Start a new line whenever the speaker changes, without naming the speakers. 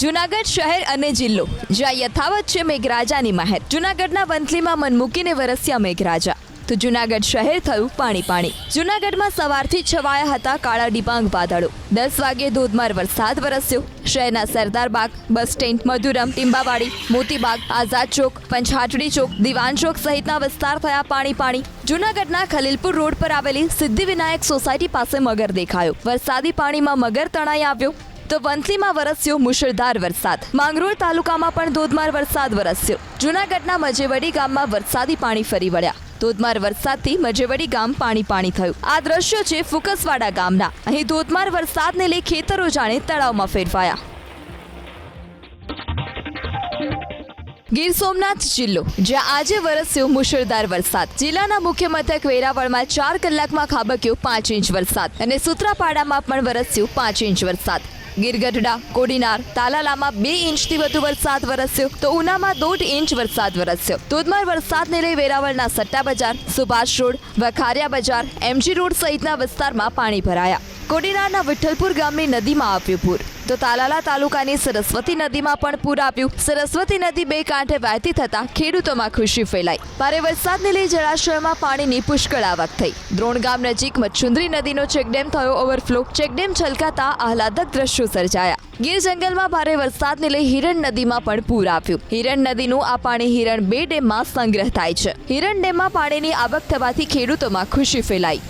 જૂનાગઢ શહેર અને જિલ્લો જ્યાં યથાવત છે મેઘરાજાની મહેર. જૂનાગઢના વંથલીમાં મન મૂકીને વરસ્યા મેઘરાજા તો જૂનાગઢ શહેર થયું પાણી પાણી. જૂનાગઢમાં સવારથી છવાયા હતા કાળા ડિબાંગ વાદળો. 10 વાગે ધોધમાર વરસાદ વરસ્યો. શહેરના સરદારબાગ, બસ સ્ટેન્ડ, મધુરમ, ટીંબાવાડી, મોતીબાગ, આઝાદ ચોક, પંચહાટડી ચોક, દિવાન ચોક સહિતના વિસ્તાર થયા પાણી પાણી. જૂનાગઢના ખલીલપુર રોડ પર આવેલી સિદ્ધિવિનાયક સોસાયટી પાસે મગર દેખાયો. વરસાદી પાણીમાં મગર તણાઈ આવ્યો તો વંથલીમાં વરસ્યો મુશળધાર વરસાદ. માંગરોળ તાલુકામાં પણ ધોધમાર વરસાદ વરસ્યો. જૂનાગઢના મજેવડી ગામમાં વરસાદી પાણી ફરી વળ્યા. ધોધમાર વરસાદથી મજેવડી ગામ પાણી પાણી થયું. આ દ્રશ્યો છે ફુકસવાડા ગામના. અહીં ધોધમાર વરસાદને લઈ ખેતરો જાણે તળાવમાં ફેરવાયા. ગીર સોમનાથ જિલ્લો જ્યાં આજે વરસ્યો મુશળધાર વરસાદ. જિલ્લાના મુખ્ય મથક વેરાવળમાં 4 કલાકમાં ખાબક્યો 5 ઇંચ વરસાદ અને સૂત્રાપાડામાં પણ વરસ્યો 5 ઇંચ વરસાદ. ગીરગઢડા, કોડીનાર, તાલાલામાં 2 ઇંચથી વધુ વરસાદ વરસ્યો તો ઉનામાં 1.5 ઇંચ વરસાદ વરસ્યો. ધોધમાર વરસાદને લઈ વેરાવળના સટ્ટા બજાર, સુભાષ રોડ, વખારિયા બજાર, એમજી રોડ સહિતના વિસ્તારમાં પાણી ભરાયા. કોડીનારના વિઠ્ઠલપુર ગામની નદીમાં આવ્યું પૂર તો તાલાલા તાલુકાની સરસ્વતી નદીમાં પણ પૂર આવ્યું. સરસ્વતી નદી 2 કાંઠે વહેતી થતા ખેડૂતોમાં ખુશી ફેલાઈ. ભારે વરસાદને લઈ જળાશયોમાં પાણીની પુષ્કળ આવક થઈ. દ્રોણ ગામ નજીક મચ્છુંદરી નદીનો ચેકડેમ થયો ઓવરફ્લો. ચેકડેમ છલકાતા આહલાદક દ્રશ્યો સર્જાયા. ગીર જંગલમાં ભારે વરસાદને લઈ હિરણ નદીમાં પણ પૂર આવ્યું. હિરણ નદીનું આ પાણી હિરણ 2 ડેમમાં સંગ્રહ થાય છે. હિરણ ડેમમાં પાણીની આવક થવાથી ખેડૂતોમાં ખુશી ફેલાઈ.